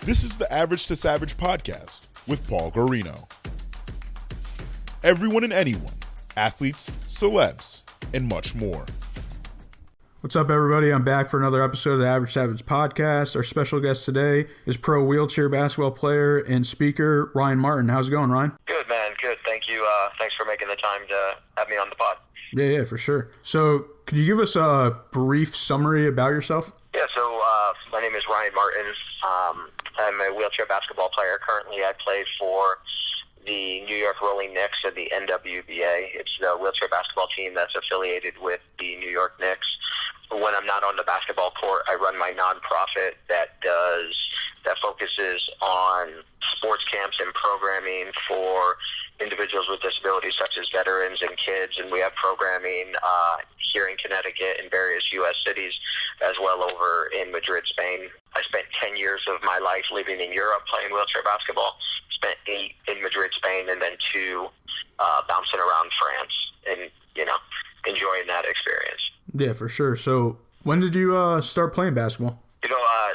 This is the Average to Savage podcast with Paul Guarino. Everyone and anyone, athletes, celebs, and much more. What's up, everybody? I'm back for another episode of the Average Savage podcast. Our special guest today is pro wheelchair basketball player and speaker Ryan Martin. How's it going, Ryan? Good, man. Good. Thank you. Thanks for making the time to have me on the pod. Yeah, for sure. So could you give us a brief summary about yourself? Yeah, so my name is Ryan Martin. I'm a wheelchair basketball player. Currently, I play for the New York Rolling Knicks of the NWBA. It's the wheelchair basketball team that's affiliated with the New York Knicks. When I'm not on the basketball court, I run my nonprofit that focuses on sports camps and programming for individuals with disabilities such as veterans and kids, and we have programming here in Connecticut and various U.S. cities, as well over in Madrid, Spain. I spent 10 years of my life living in Europe playing wheelchair basketball, spent 8 in Madrid, Spain, and then 2 bouncing around France and, enjoying that experience. Yeah, for sure. So when did you start playing basketball?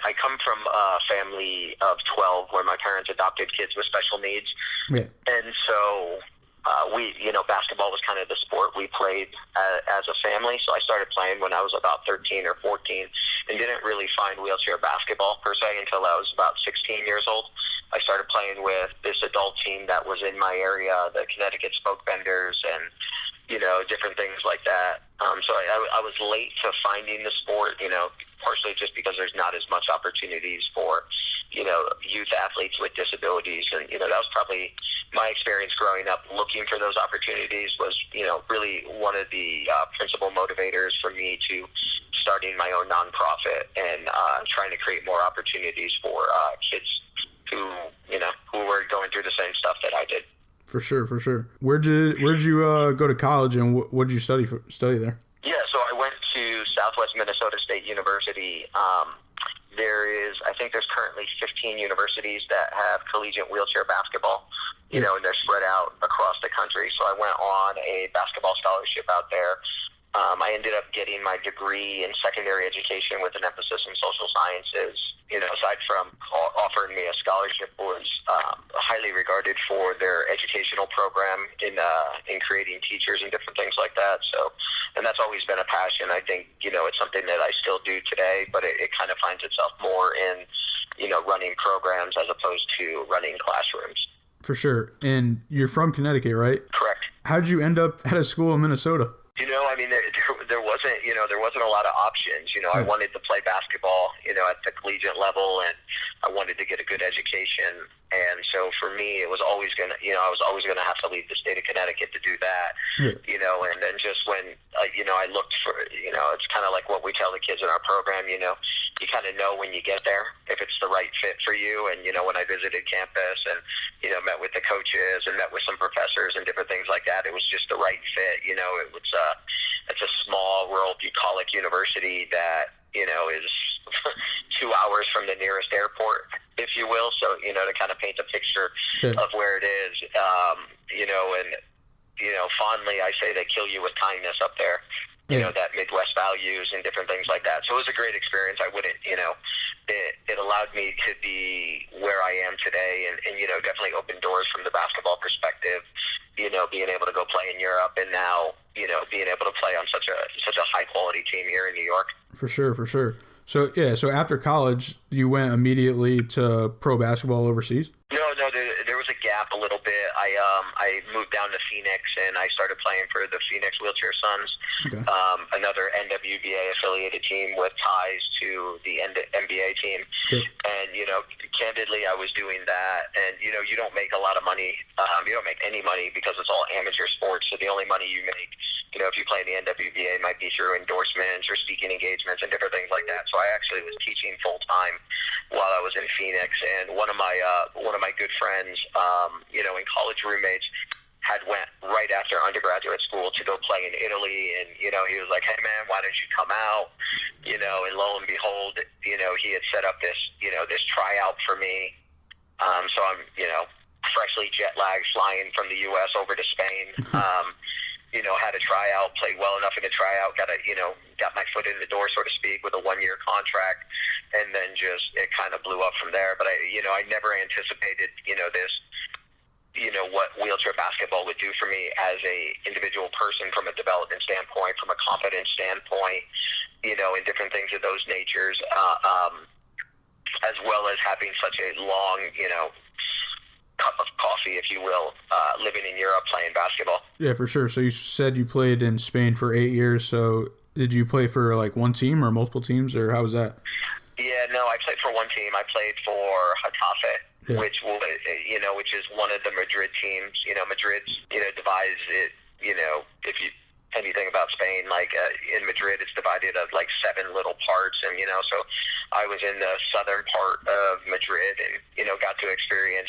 I come from a family of 12 where my parents adopted kids with special needs. Yeah. And so basketball was kind of the sport we played as a family. So I started playing when I was about 13 or 14 and didn't really find wheelchair basketball per se until I was about 16 years old. I started playing with this adult team that was in my area, the Connecticut Spoke Benders, and different things like that. So I was late to finding the sport, partially just because there's not as much opportunities for, youth athletes with disabilities. And, that was probably my experience growing up looking for those opportunities was, really one of the principal motivators for me to starting my own nonprofit and trying to create more opportunities for kids who were going through the same stuff that I did. For sure. Where'd you go to college, and what did you study there? Yeah, so I went to Southwest Minnesota State University. I think there's currently 15 universities that have collegiate wheelchair basketball, and they're spread out across the country. So I went on a basketball scholarship out there. I ended up getting my degree in secondary education with an emphasis in social sciences. Aside from offering me a scholarship, was highly regarded for their educational program in creating teachers and different things like that. So, and that's always been a passion. I think, it's something that I still do today, but it kind of finds itself more in, running programs as opposed to running classrooms. For sure. And you're from Connecticut, right? Correct. How did you end up at a school in Minnesota? There wasn't a lot of options. I wanted to play basketball, at the collegiate level, and I wanted to get a good education. And so for me, it was always I was always going to have to leave the state of Connecticut to do that, and then just when, I looked for, it's kind of like what we tell the kids in our program, you kind of know when you get there, if it's the right fit for you. And, when I visited campus and, met with the coaches and met with some professors and different things like that, it was just the right fit. It's a small rural bucolic university that, is 2 hours from the nearest airport, if you will. So, to kind of paint a picture of where it is, fondly I say they kill you with kindness up there. That Midwest values and different things like that. So it was a great experience. I wouldn't, it allowed me to be where I am today and definitely opened doors from the basketball perspective, being able to go play in Europe and now, being able to play on such a high quality team here in New York. For sure. So after college, you went immediately to pro basketball overseas? No, there was a gap a little bit. I moved down to Phoenix and I started playing for the Phoenix Wheelchair Suns, another NWBA affiliated team with ties to the NBA team. And, candidly, I was doing that. And, you don't make a lot of money. You don't make any money because it's all amateur sports. So the only money you make, if you play in the NWBA, might be through endorsements or speaking engagements and different things like that. So I actually was teaching full time while I was in Phoenix. And one of my good friends, in college roommates, had went right after undergraduate school to go play in Italy, and he was like, "Hey man, why don't you come out?" And lo and behold, he had set up this this tryout for me. So I'm freshly jet lagged flying from the U.S. over to Spain. had a tryout, played well enough in a tryout, got my foot in the door, so to speak, with a 1-year contract, and then just it kind of blew up from there. But I never anticipated, this, what wheelchair basketball would do for me as a individual person from a development standpoint, from a confidence standpoint, and different things of those natures, as well as having such a long, cup of coffee, if you will, living in Europe playing basketball. Yeah, for sure. So you said you played in Spain for 8 years. So did you play for like one team or multiple teams, or how was that? Yeah, no, I played for one team. I played for Getafe, which is one of the Madrid teams. Madrid, divides it, if you anything about Spain, like in Madrid, it's divided of like 7 little parts, and so I was in the southern part of Madrid, and got to experience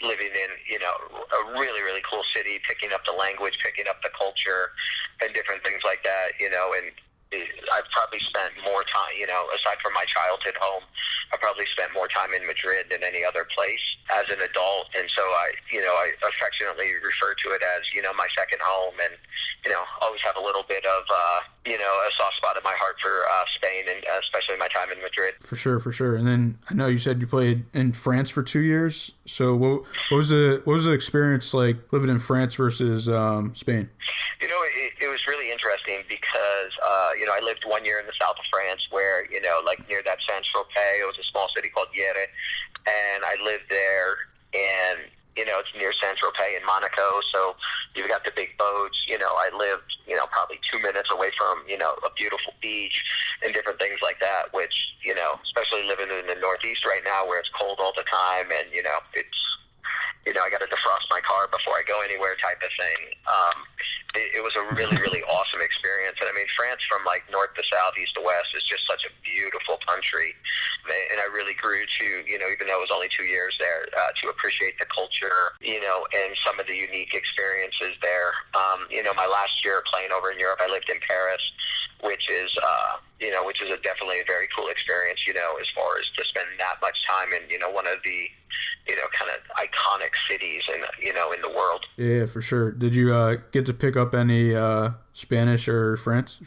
living in a really, really cool city, picking up the language, picking up the culture, and different things like that, and I've probably spent more time, aside from my childhood home, I probably spent more time in Madrid than any other place as an adult. And so I affectionately refer to it as, my second home, and, always have a little bit of, a soft spot in my heart for Spain, and especially my time in Madrid. For sure. And then I know you said you played in France for 2 years. So what was the experience like living in France versus Spain? It was really interesting because, I lived 1 year in the south of France where, like near that Saint-Tropez, it was a small city called Guarino, and I lived there, and, it's near Saint-Tropez in Monaco, so you've got the big boats. I lived, probably 2 minutes away from, a beautiful beach and different things like that, which, especially living in the Northeast right now where it's cold all the time, and, it's, I got to defrost my car before I go anywhere type of thing. It was a really, really awesome experience. And I mean, France from like north to south, east to west is just such a beautiful country. And I really grew to, even though it was only 2 years there, to appreciate the culture, and some of the unique experiences there. My last year playing over in Europe, I lived in Paris, which is definitely a very cool experience, as far as to spend that much time in, one of the, kind of iconic cities in the world. Yeah, for sure. Did you get to pick up any Spanish or French?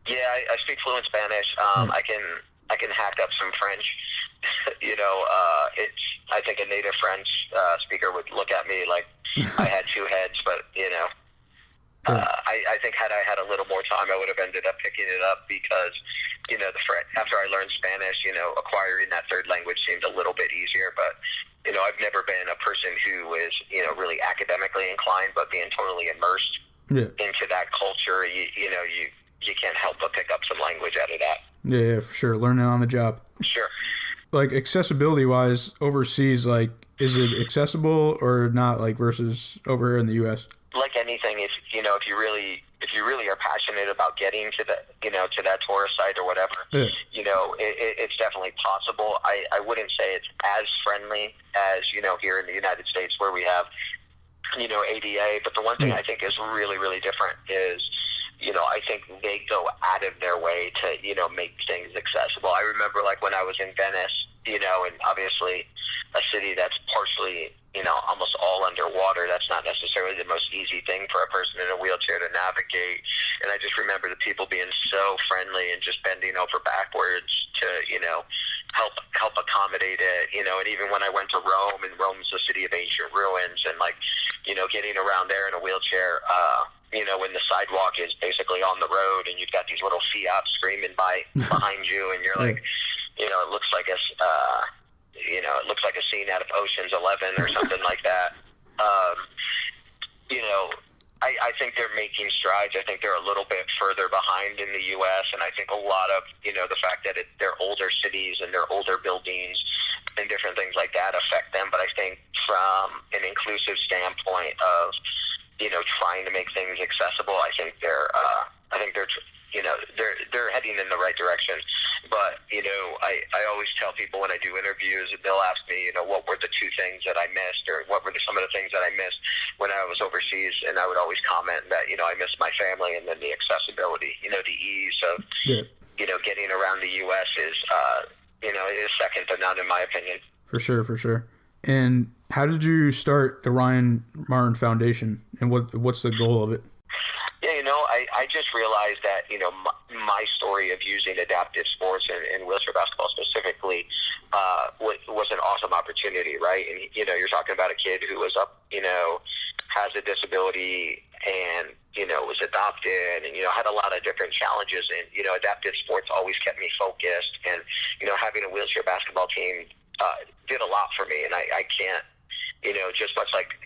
Yeah, I speak fluent Spanish. I can hack up some French. I think a native French speaker would look at me like I had 2 heads, but I think had I had a little more time, I would have ended up picking it up because, after I learned Spanish, acquiring that third language seemed a little bit easier. But, I've never been a person who is, really academically inclined, but being totally immersed into that culture, you can't help but pick up some language out of that. Yeah, for sure. Learning on the job. Sure. Like accessibility-wise, overseas, like, is it accessible or not, like, versus over here in the U.S.? Like anything, if you really are passionate about getting to to that tourist site or whatever, it's definitely possible. I wouldn't say it's as friendly as here in the United States where we have ADA, but the one thing I think is really, really different is I think they go out of their way to make things accessible. I remember like when I was in Venice, and obviously a city that's partially almost all underwater. That's not necessarily the most easy thing for a person in a wheelchair to navigate. And I just remember the people being so friendly and just bending over backwards to, help accommodate it, and even when I went to Rome, and Rome's a city of ancient ruins, and like, getting around there in a wheelchair, when the sidewalk is basically on the road and you've got these little Fiat screaming behind you, and you're like, it looks like it looks like a scene out of Ocean's 11 or something like that. I think they're making strides. I think they're a little bit further behind in the U.S., and I think a lot of, the fact that they're older cities and they're older buildings and different things like that affect them. But I think from an inclusive standpoint of, trying to make things accessible, I think they're heading in the right direction. But, I always tell people when I do interviews, they'll ask me, what were the 2 things that I missed, or what were some of the things that I missed when I was overseas, and I would always comment that, I missed my family, and then the accessibility, the ease of, getting around the U.S. is second to none in my opinion. For sure. And how did you start the Ryan Martin Foundation, and what's the goal of it? Yeah, I just realized that, my story of using adaptive sports and wheelchair basketball specifically was an awesome opportunity, right? And, you're talking about a kid who was has a disability and, was adopted and, had a lot of different challenges. And, adaptive sports always kept me focused. And, having a wheelchair basketball team did a lot for me. And I can't, just much like,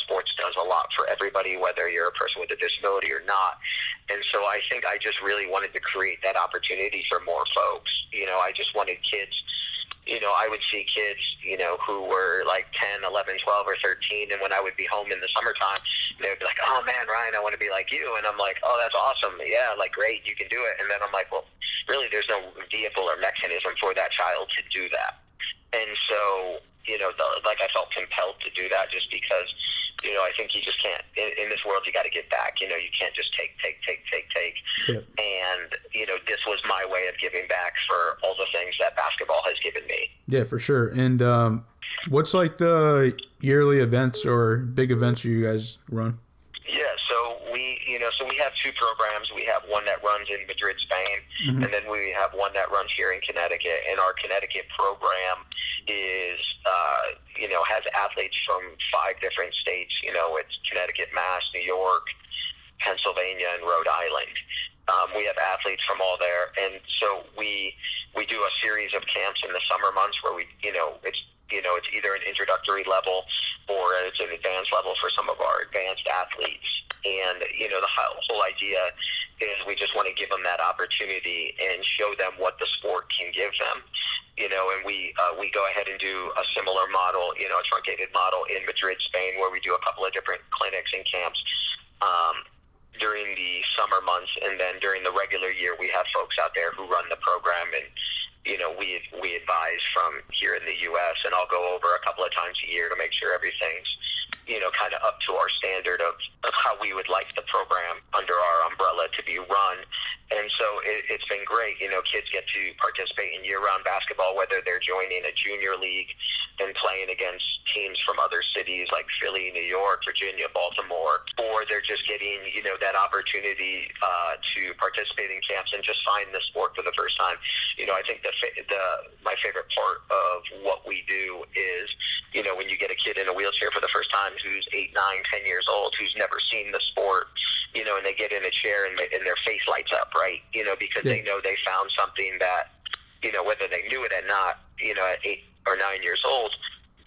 sports does a lot for everybody, whether you're a person with a disability or not. And so I think I just really wanted to create that opportunity for more folks. I just wanted kids, I would see kids, who were like 10, 11, 12, or 13. And when I would be home in the summertime, they would be like, oh man, Ryan, I want to be like you. And I'm like, oh, that's awesome. Yeah, like, great, you can do it. And then I'm like, well, really, there's no vehicle or mechanism for that child to do that. And so, I felt compelled to do that just because, I think you just can't, in this world, you got to give back. You can't just take. Yep. And, this was my way of giving back for all the things that basketball has given me. Yeah, for sure. And what's like the yearly events or big events you guys run? Yeah, so we have two programs. We have one that runs in Madrid, Spain, Mm-hmm. and then we have one that runs here in Connecticut. And our Connecticut program is, has athletes from 5 different states. It's Connecticut, Mass, New York, Pennsylvania, and Rhode Island. We have athletes from all there, and so we do a series of camps in the summer months where it's either an introductory level or it's an advanced level for some of our advanced athletes. And, the whole idea is we just want to give them that opportunity and show them what the sport can give them. And we go ahead and do a similar model, a truncated model in Madrid, Spain, where we do a couple of different clinics and camps during the summer months. And then during the regular year, we have folks out there who run the program, and we advise from here in the U.S., and I'll go over a couple of times a year to make sure everything's, kind of up to our standard of how we would like the program under our umbrella to be run. And so it's been great. Kids get to participate in year-round basketball, whether they're joining a junior league and playing against teams from other cities like Philly, New York, Virginia, Baltimore, or they're just getting, that opportunity to participate in camps and just find the sport for the first time. I think my favorite part of what we do is, when you get a kid in a wheelchair for the first time who's 8, 9, 10 years old, who's never seen the sport, and they get in a chair and their face lights up, right? Because they know they found something that, whether they knew it or not, at 8 or 9 years old,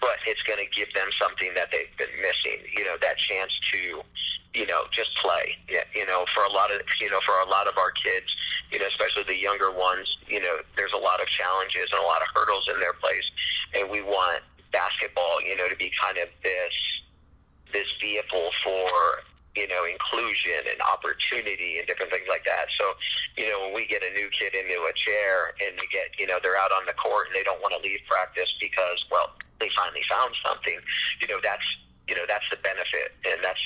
but it's going to give them something that they've been missing, that chance to, just play. For a lot of our kids, especially the younger ones, there's a lot of challenges and a lot of hurdles in their place, and we want basketball, to be kind of this vehicle for, inclusion and opportunity and different things like that. So, when we get a new kid into a chair and they get, they're out on the court and they don't want to leave practice because, well, they finally found something, that's the benefit, and that's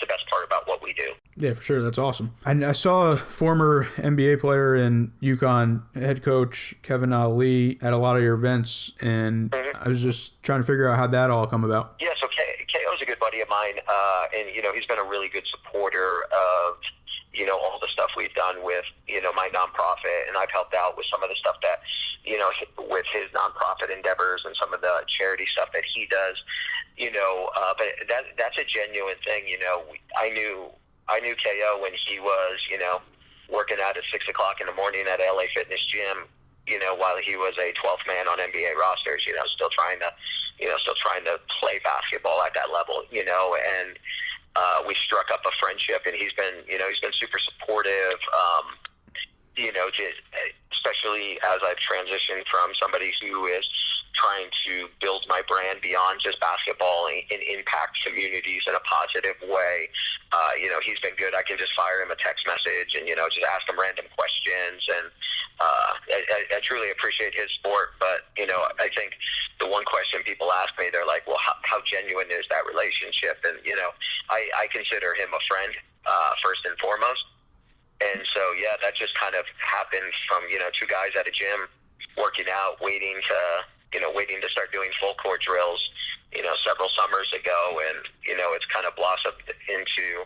the best part about what we do. Yeah, for sure. That's awesome. I saw a former NBA player and UConn head coach Kevin Ali at a lot of your events, and I was just trying to figure out how that all come about. Yeah, so KO is a good buddy of mine, and he's been a really good supporter of all the stuff we've done with my nonprofit, and I've helped out with some of the stuff that with his nonprofit endeavors and some of the charity stuff that he does. But that's a genuine thing. I knew KO when he was working out at 6 o'clock in the morning at LA Fitness Gym. While he was a 12th man on NBA rosters. Still trying to play basketball at that level. And we struck up a friendship, and he's been super supportive. Especially as I've transitioned from somebody who is trying to build my brand beyond just basketball and impact communities in a positive way. He's been good. I can just fire him a text message and, just ask him random questions. And I truly appreciate his support. But, I think the one question people ask me, they're like, well, how genuine is that relationship? And, I consider him a friend first and foremost. And so, yeah, that just kind of happened from, two guys at a gym working out, waiting to start doing full court drills, several summers ago. And, it's kind of blossomed into,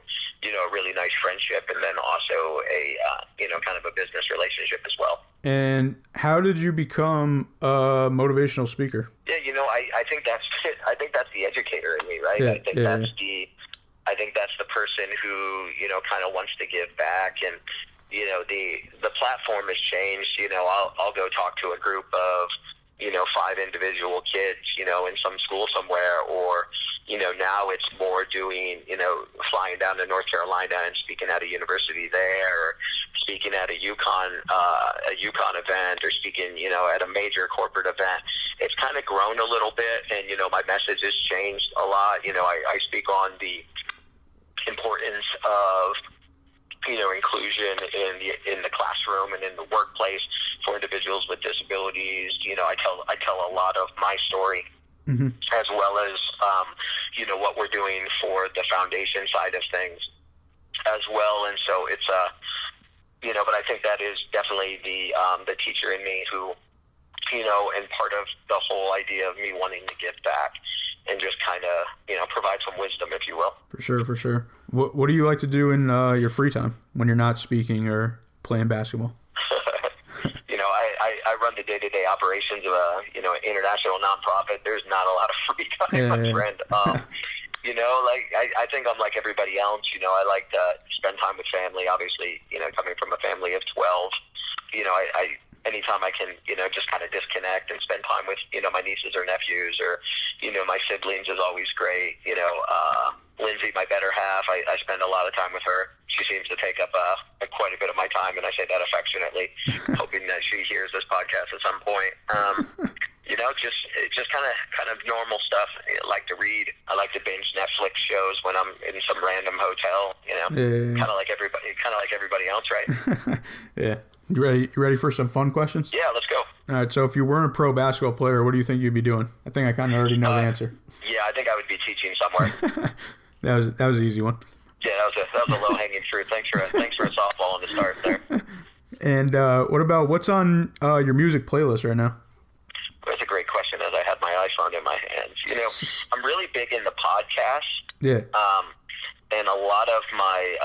a really nice friendship, and then also a kind of a business relationship as well. And how did you become a motivational speaker? Yeah, I think that's the educator in me, right? Yeah, I think that's the person who kind of wants to give back, and the platform has changed. I'll go talk to a group of 5 individual kids, in some school somewhere, or now it's more doing, flying down to North Carolina and speaking at a university there, or speaking at a UConn event, or speaking, at a major corporate event. It's kind of grown a little bit, and, my message has changed a lot. I speak on the importance of, inclusion in the classroom and in the workplace for individuals with disabilities. I tell a lot of my story, mm-hmm. as well as, what we're doing for the foundation side of things as well. And so it's, but I think that is definitely the teacher in me who, and part of the whole idea of me wanting to give back and just kind of, provide some wisdom, if you will. For sure. What do you like to do in your free time when you're not speaking or playing basketball? I run the day-to-day operations of an international nonprofit. There's not a lot of free time, my friend. I think I'm like everybody else. I like to spend time with family. Obviously, coming from a family of 12, anytime I can, just kind of disconnect and spend time with, my nieces or nephews, or, my siblings is always great. Lindsay, my better half, I spend a lot of time with her. She seems to take up quite a bit of my time, and I say that affectionately, hoping that she hears this podcast at some point. Just kind of normal stuff. I like to read. I like to binge Netflix shows when I'm in some random hotel. Kind of like everybody else, right? Yeah. You ready for some fun questions? Yeah, let's go. All right. So if you weren't a pro basketball player, what do you think you'd be doing? I think I kind of already know the answer. Yeah, I think I would be teaching somewhere. That was an easy one. Yeah, that was a low hanging fruit. Thanks for a softball on the start there. And what's on your music playlist right now? That's a great question. As I had my iPhone in my hands, I'm really big into podcasts. Yeah. And a lot of my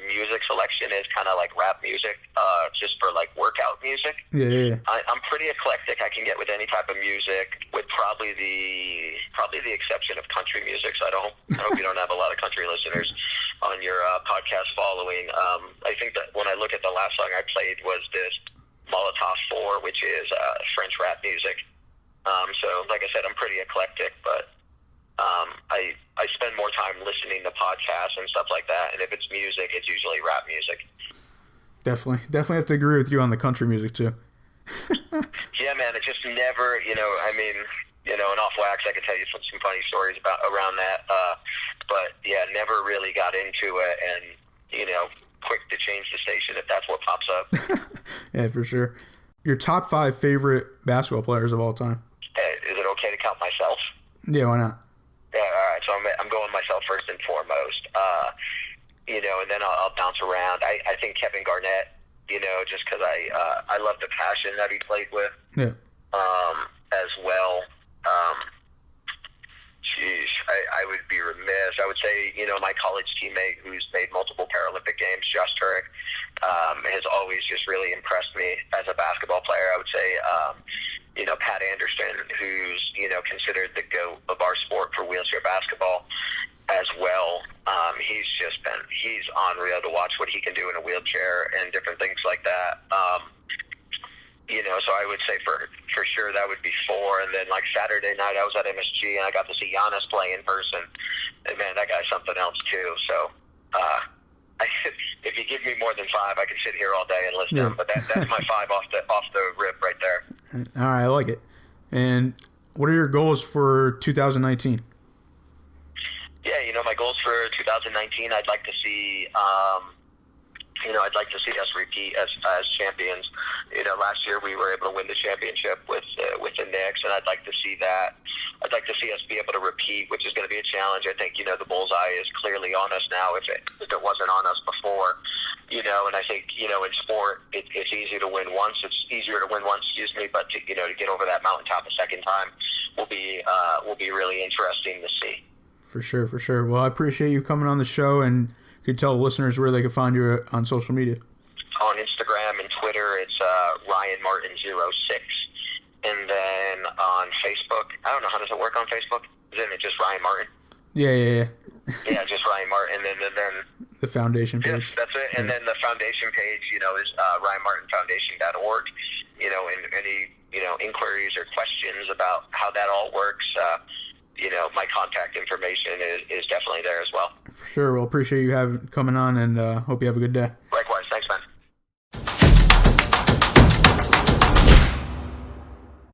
music selection is kind of like rap music, just for like workout music. Yeah. I'm pretty eclectic. I can get with any type of music, with probably the exception of country music. So I hope you don't have a lot of country listeners on your podcast following. I think that when I look at the last song I played was this Molotov 4, which is French rap music. So like I said, I'm pretty eclectic, but I spend more time listening to podcasts and stuff like that. And if it's music, it's usually rap music. Definitely have to agree with you on the country music too. Yeah, man, it just never, and off wax, I could tell you some funny stories around that. But yeah, never really got into it, and quick to change the station if that's what pops up. Yeah, for sure. Your top 5 favorite basketball players of all time? Hey, is it okay to count myself? Yeah, why not? Yeah, all right. So I'm going myself first and foremost. And then I'll bounce around. I think Kevin Garnett, just because I love the passion that he played with. Yeah. As well. I would be remiss. I would say, my college teammate who's made multiple Paralympic games, Josh Turek, has always just really impressed me as a basketball player. I would say, Pat Anderson, who's, considered the GOAT of our sport for wheelchair basketball as well. He's unreal to watch what he can do in a wheelchair and different things like that. So I would say for sure that would be 4. And then like Saturday night I was at MSG and I got to see Giannis play in person. And man, that guy's something else too. So if you give me more than 5, I can sit here all day and listen to him. But that's my 5 off the rip right there. All right, I like it. And what are your goals for 2019? Yeah, my goals for 2019, I'd like to see us repeat as champions. Last year we were able to win the championship with the Knicks, and I'd like to see that. I'd like to see us be able to repeat, which is going to be a challenge. I think, the bullseye is clearly on us now if it wasn't on us before. And I think, in sport, it's easy to win once. It's easier to win once, but to get over that mountaintop a second time will be really interesting to see. For sure. Well, I appreciate you coming on the show, and could you tell the listeners where they can find you on social media? On Instagram and Twitter, it's RyanMartin06. And then on Facebook, I don't know, how does it work on Facebook? Isn't it just Ryan Martin? Yeah. Yeah, just Ryan Martin. And then the foundation page. Yes, that's it. And then the foundation page, is RyanMartinFoundation.org. And any, inquiries or questions about how that all works, my contact information is definitely there as well. For sure. Well, appreciate you coming on, and hope you have a good day.